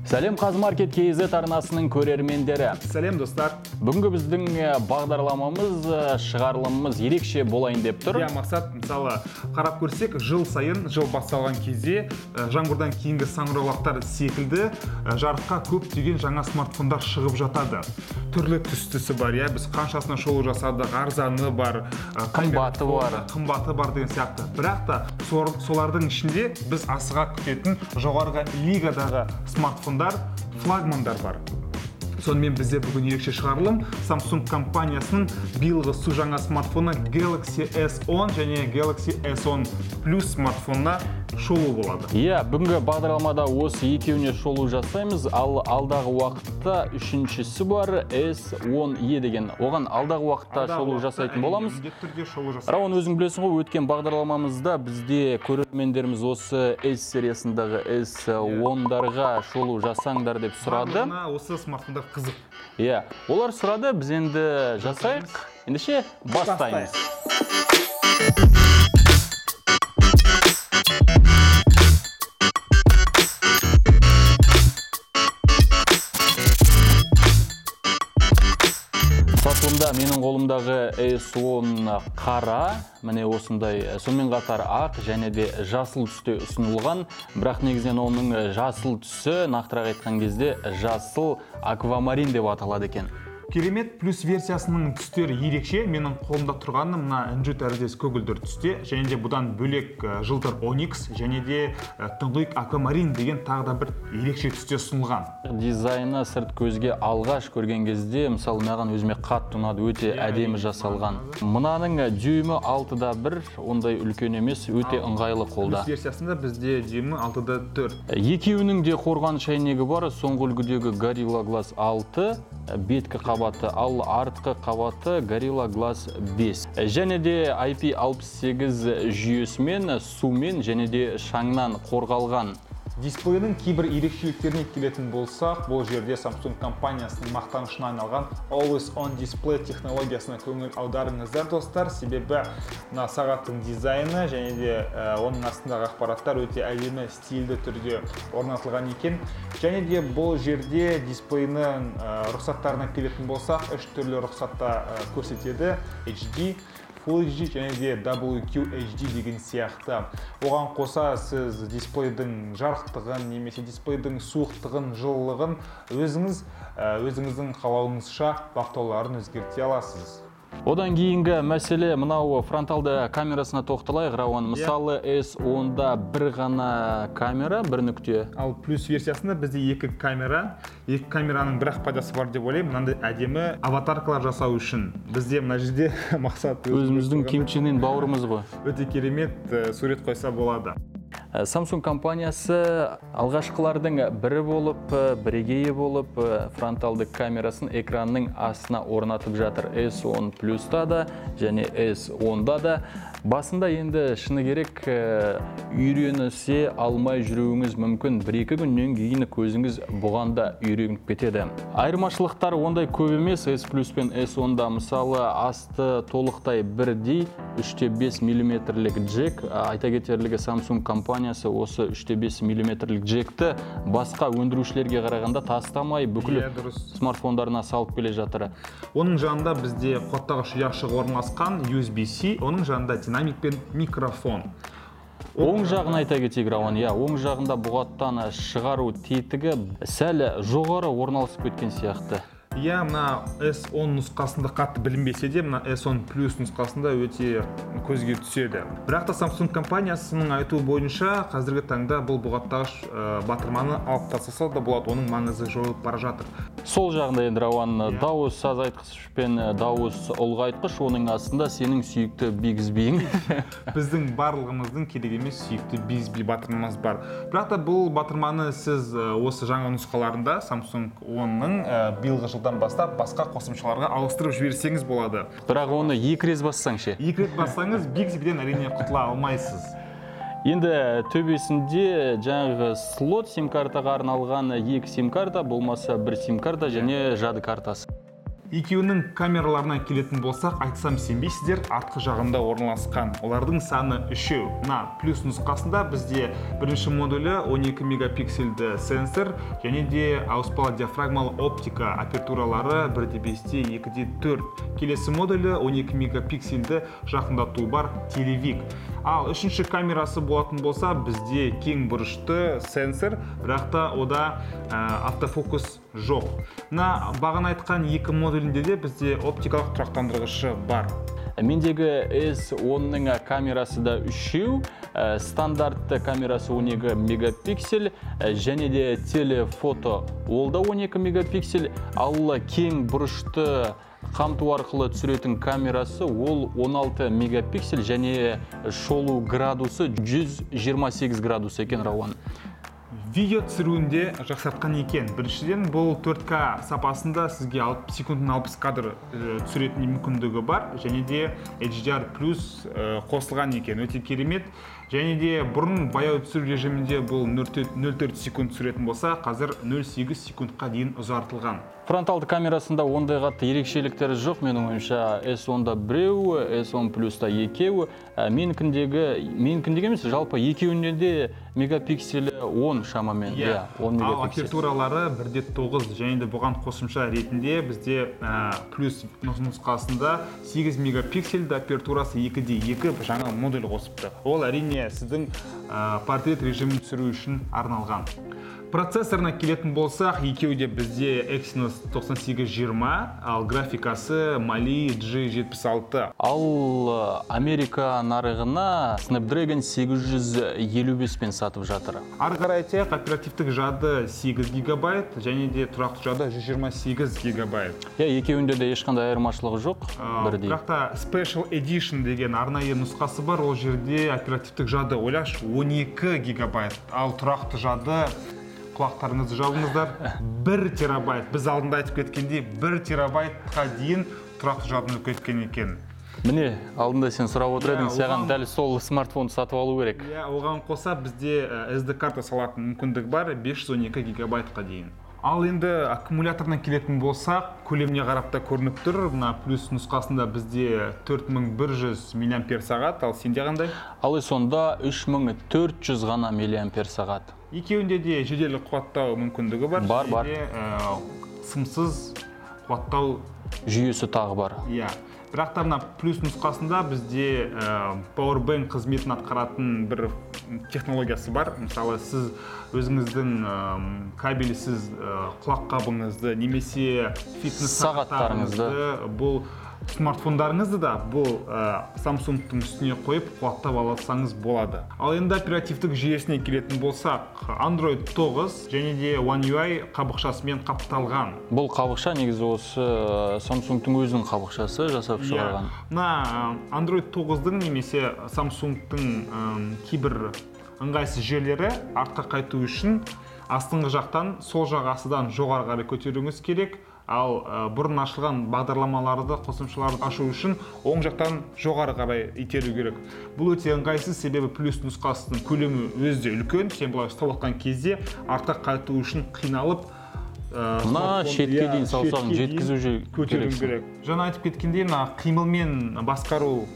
Сәлем Қазмаркет KZ арнасының көрермендері. Сәлем достар. Бүгінгі біздің бағдарламамыз, шығарылымымыз ерекше болайын деп тұр. Мақсат, мысалы, қарап көрсек, жыл сайын, жыл басталған кезде жаңбырдан кейінгі саңырауқұлақтар секілді жарыққа көптеген жаңа смартфондар шығып жатады. Түрлі түстісі бар, біз қаншасына шолу жасадық, арзаны бар, қымбаты бар деген сияқты. Бірақ та солардың ішінде біз асыға күтетін жоғарғы лигадағы смартфондар, флагмандар бар. Сонымен бізде бүгін ерекше шығарылым Samsung компаниясының биылғы су жаңа смартфоны Galaxy S10 және Galaxy S10 Plus смартфонына шолу болады. Бүгінгі бағдарламада осы екеуіне шолу жасаймыз, ал алдағы уақытта үшіншісі бар S10e деген. Оған алдағы уақытта шолу жасайтын боламыз. Рауан, өзің білесің ғой, өткен бағдарламамызда бізде көрермендеріміз осы S сериясындағы S10-дарға шолу жасаңдар деп сұрады. Осы смартфондар қызық. Олар сұрады, біз енді жасайық. Ендеше бастаймыз. Сатылымда менің қолымдағы S10 қара, міне осындай, сонымен қатар ақ және де жасыл түсте ұсынылған, бірақ негізінен оның жасыл түсі, нақтырақ айтқан кезде жасыл аквамарин деп аталады екен. Керемет плюс версиясының түстері ерекше. Менің қолымда тұрғаны мына інжу тәріздес көгілдір түсте, және де бұдан бөлек жылтыр оникс және де тұңғиық аквамарин деген тағы да бір ерекше түсте ұсынылған. Дизайны сырт көзге алғаш көрген кезде, мысалы, маған өзіме қатты ұнады, өте әдемі жасалған. Мынаның дюймі 6.1, ондай үлкен емес, өте ыңғайлы қолда. Плюс версиясында бізде дюймі 6.4. Екеуінің де қорғаныш әйнегі бар, соңғы үлгідегі Gorilla Glass 6, беткі қабаты, ал артқы қабаты Gorilla Glass 5. Және де IP68 жүйесімен, сумен және де шаңнан қорғалған. Дисплейінің кейбір ерекшеліктеріне келетін болсақ, бұл жерде Samsung компаниясының мақтанышына айналған Always On Display технологиясына көңіл аударыңыздар, достар. Себебі сағаттың дизайны және де оның астындағы ақпараттар өте әдемі, стильді түрде орнатылған екен. Және де бұл жерде дисплейінің рұқсаттарына келетін болсақ, 3 түрлі рұқсатта көрсетеді: HD, Full HD және де WQHD деген сияқты. Оған қоса сіз дисплейдің жарықтығын немесе дисплейдің суықтығын, жылылығын өзіңіздің қалауыңызша бақылауларын өзгерте аласыз. Одан кейінгі мәселе мынау фронталды камерасына тоқталайық, Рауан. Мысалы, S10-да бір ғана камера, бір нүкте. Ал плюс версиясында бізде екі камераның бір-ақ пайдасы бар деп ойлаймын. Мынандай әдемі аватаркалар жасау үшін. Бізде мына жерде мақсат өзіміздің Ким Чен Ын бауырымыз ғой. Өте керемет сурет қойса болады. Samsung компаниясы алғашқылардың бірі болып, бірегейі болып, фронталды камерасын экранның астына орнатып жатыр. S10 Plus-та да және S10-да да. Басында енді шыны керек үйренісе алмай жүруіңіз мүмкін. 1-2 күннен кейін көзіңіз бұғанда үйреніп кетеді. Айырмашылықтар ондай көп емес. S Plus пен S10-да мысалы асты толықтай бірдей 3.5 мм-лік джек. Айта кетерлігі, Samsung компаниясы осы 3.5 мм-лік джекті басқа өндірушілерге қарағанда тастамай бүкіл смартфондарына салып келе жатыр. Оның жанында бізде қоттағыш ұяшығы орналасқан USB-C, оның жанында динамик пен микрофон. Оң жағын айта кетейік, Рауан. Оң жағында бұғаттан шығару тетігі сәл жоғары орналасып кеткен сияқты. Мына S10 нұсқасында қатты білінбесе де, мына S10 Plus нұсқасында өте көзге түседі. Бірақ та Samsung компаниясының айтуы бойынша қазіргі таңда бұл бұғаттағыш батырманы алып тастаса да болады, оның маңызы жойылып бара жатыр. Сол жағында енді, Рауан, дауыс азайтқыш пен дауыс ұлғайтқыш, оның астында сенің сүйікті Bixby-ің. Біздің барлығымыздың керек емес сүйікті Bixby батырмамыз бар. Бірақ та бұл батырманы сіз осы жаңа нұсқаларында Samsung оның биылғы жылдан бастап басқа қосымшаларға ауыстырып жіберсеңіз болады. Бірақ оны 2 рет бассаң ше? 2 рет бассаңыз Bixby'ден әрине құтыла алмайсыз. Енді төбесінде жаңағы слот сим-картаға арналған 2 сим-карта, болмаса 1 сим-карта және жады картасы. Екеуінің камераларына келетін болсақ, айтсам сенбейсіздер, артқы жағында орналасқан. Олардың саны 3. Мына плюс нұсқасында бізде бірінші модулі 12 мегапиксельді сенсор және де ауыспалы диафрагмалы оптика апертуралары 1.5-те 2.4. Келесі модулі 12 мегапиксельді жақындату бар телевик. Ал үшінші камерасы болатын болса, бізде кең бұрышты сенсор, бірақ та ода автофокус жоқ. Мына бағана айтқан екі модулінде де бізде оптикалық тұрақтандырғышы бар. Мендегі S10-ның камерасы да 3, стандартты камерасы 12 мегапиксель, және де телефото ол да 12 мегапиксель, ал кең бұрышты қамту арқылы түсіретін камерасы ол 16 мегапиксель және шолу градусы 128 градус екен, Рауан. Видео түсіруінде жақсартқан екен. Біріншіден, бұл 4К сапасында сізге секундына 60 кадр түсіретін мүмкіндігі бар, және де HDR+ қосылған екен. Өте керемет. Және де бұрын баяу түсіру режимінде бұл 0.4 секунд түсіретін болса, қазір 0.8 секундқа дейін ұзартылған. Фронталды камерасында ондай қатты ерекшеліктері жоқ, менің ойымша. S10-да біреу, S10 Plus-та екеу. Менікіндегі емес, жалпы екеуінде де мегапикселі 10 шамамен. 10 мегапиксель. Ал апертуралары 1.9 және де бұған қосымша ретінде бізде плюс нұсқасында 8 мегапиксельді апертурасы 2.2 жаңа модуль қосыпты. Ол әрине сіздің портрет режимін түсіру үшін арналған. Процессорына келетін болсақ, екеуі де бізде Exynos 9820, ал графикасы Mali G76. Ал Америка нарығына Snapdragon 855 пен сатып жатыр. Ары қарай айтсақ, оперативтік жады 8 гигабайт және де тұрақты жады 128 гигабайт. Екеуінде де ешқандай айырмашылығы жоқ, бірдей. Бірақ та Special Edition деген арнайы нұсқасы бар, ол жерде оперативтік жады ойлаш 12 гигабайт, ал тұрақты жады құлақтарыңызды жабыңыздар 1 терабайт. Біз алдында айтып кеткендей 1 терабайтқа дейін тұрақты жадыны кеткен екен. Міне, алдында сен сұрап отыр едің, саған дәл сол смартфонды сатып алу керек. Оған қоса бізде SD карта салатын мүмкіндік бар 512 гигабайтқа дейін. Ал енді аккумуляторына келетін болсақ, көлеміне қарап та көрініп тұр. Мына плюс нұсқасында бізде 4100 мАч, ал сенде қандай? Ал сонда 3400 ғана мАч. Екеуінде де жедел қуаттау мүмкіндігі бар. Бар. Сымсыз қуаттау жүйесі тағы бар. Бірақ та мына плюс нұсқасында бізде Powerbank қызметін атқаратын бір технологиясы бар. Мысалы, сіз өзіңіздің кабельсіз құлаққабыңызды немесе фитнес сағаттарыңызды, бұл смартфондарыңызды да бұл Samsung-тың үстіне қойып қуаттап алсаңыз болады. Ал енді оперативтік жүйесіне келетін болсақ, Android 9 және де One UI қабықшасымен қапталған. Бұл қабықша негізі осы Samsung-тың өзінің қабықшасы жасап шығарған. Мына Android 9-дың немесе Samsung-тың кейбір ыңғайсыз жерлері артқа қайту үшін астыңғы жақтан сол жағасыдан жоғары қарай көтеруіңіз керек. Ал бұрын ашылған бағдарламаларды, қосымшаларды ашу үшін оң жақтан жоғары қарай итеру керек. Бұл өте ыңғайсыз, себебі плюс нұсқасының көлемі өзі үлкен. Сен бұлай ұстап отқан кезде артқа қайту үшін қиналып, мына шетке дейін саусағын жеткізу керек. Жаңа айтып кеткендей, мына қимылмен басқару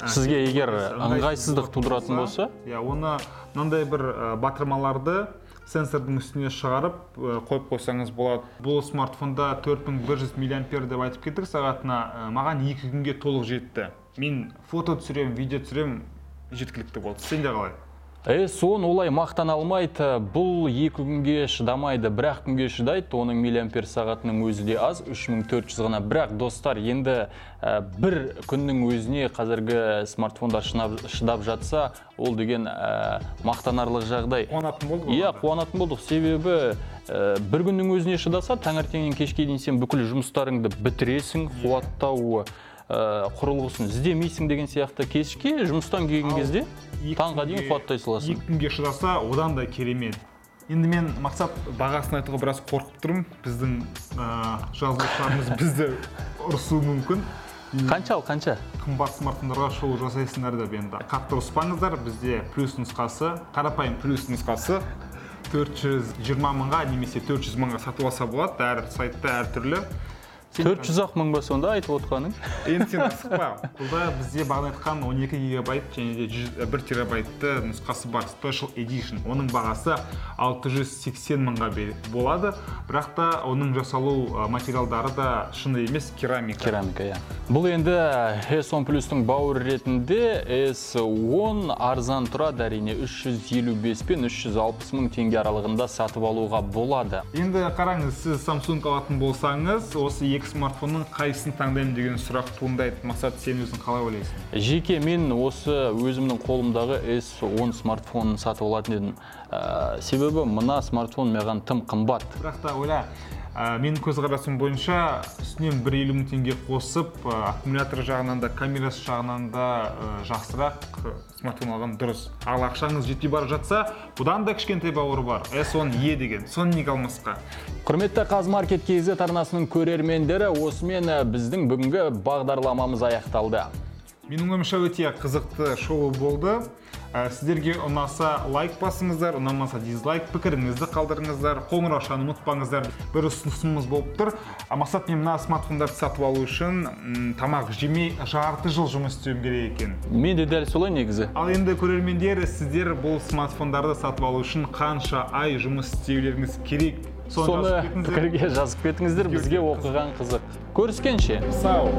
сізге егер ыңғайсыздық тудыратын болса, оны мынандай бір батырмаларды сенсордың үстіне шығарып қойып қойсаңыз болады. Бұл смартфонда 4100 мАч деп айтып кеттік сағатына, маған 2 күнге толық жетті. Мен фото түсірем, видео түсірем, жеткілікті болды. Сенде қалай? S10 олай мақтан алмайды, бұл 2 күнге шыдамайды, бірақ күнге шыдайды, оның миллиампер сағатының өзі де аз, 3400 ғана. Бірақ достар, енді бір күннің өзіне қазіргі смартфондар шыдап жатса, ол деген мақтанарлық жағдай. Қуанатын болдық? Қуанатын болдық, себебі бір күннің өзіне шыдаса, таңертеңнен кешке дейін сен бүкіл жұмыстарыңды бітіресің, қуаттау құрылғысын іздемейсің деген сияқты. Кешке жұмыстан келген кезде таңға дейін қуаттай саласың. 2 күнге шыдаса, одан да керемет. Енді мен мақсат бағасын айтуға біраз қорқып тұрмын. Біздің жазылушыларымыз бізді ұрсуы мүмкін. Қанша? Қымбат смартфондарға шоу жасайсыңдар деп енді. Қатты ұрыспаңыздар, бізде плюс нұсқасы, қарапайым плюс нұсқасы 420 мыңға немесе 400 мыңға сатып алса болады, әр сайтта әртүрлі. 400 мың ба сонда айтып отқаның? Енді сен асықпа. Бұлда бізде бағана айтқан 12 гигабайт және де 1 терабайтты нұсқасы бар, Special Edition. Оның бағасы 680 мыңға болады, бірақ та оның жасалу материалдары да шыны емес, керамика. Керамика, иә. Бұл енді S10 Plus-тың бауыр ретінде S10 арзан тұрады, әрине 355 пен 360 мың теңге аралығында сатып алуға болады. Енді қараңыз, сіз Samsung алатын болсаңыз, осы екі смартфонның қайсысын таңдаймын деген сұрақ туындайды. Мақсат, сен өзің қалай ойлайсың? Жеке мен осы өзімнің қолымдағы S10 смартфонын сатып алатын едім. Себебі мына смартфон маған тым қымбат. Бірақ та ойла, менің көзқарасым бойынша үстінен 150 мың теңге қосып, аккумулятор жағынан да, камерасы жағынан да жақсырақ смартфон алған дұрыс. Ал ақшаңыз жетпей барып жатса, бұдан да кішкентай бауыры бар, S10e деген, соны неге алмасқа? Құрметті Қазмаркет KZ арнасының көрермендері, осымен біздің бүгінгі бағдарламамыз аяқталды. Менің ойымша өте қызықты шоу болды. Сіздерге ұнаса лайк басыңыздар, ұнамаса дизлайк, пікіріңізді қалдырыңыздар, қоңырау шанын ұмытпаңыздар. Бір ұсынысымыз болып тұр. Мақсат, мен мына смартфондарды сатып алу үшін тамақ жемей жарты жыл жұмыс істеуім керек екен. Мен де дәл солай негізі. Ал енді көрермендер, сіздер бұл смартфондарды сатып алу үшін қанша ай жұмыс істеулеріңіз керек? Соны пікірге жазып кетіңіздер, бізге оқыған қызық. Көріскенше. Сау.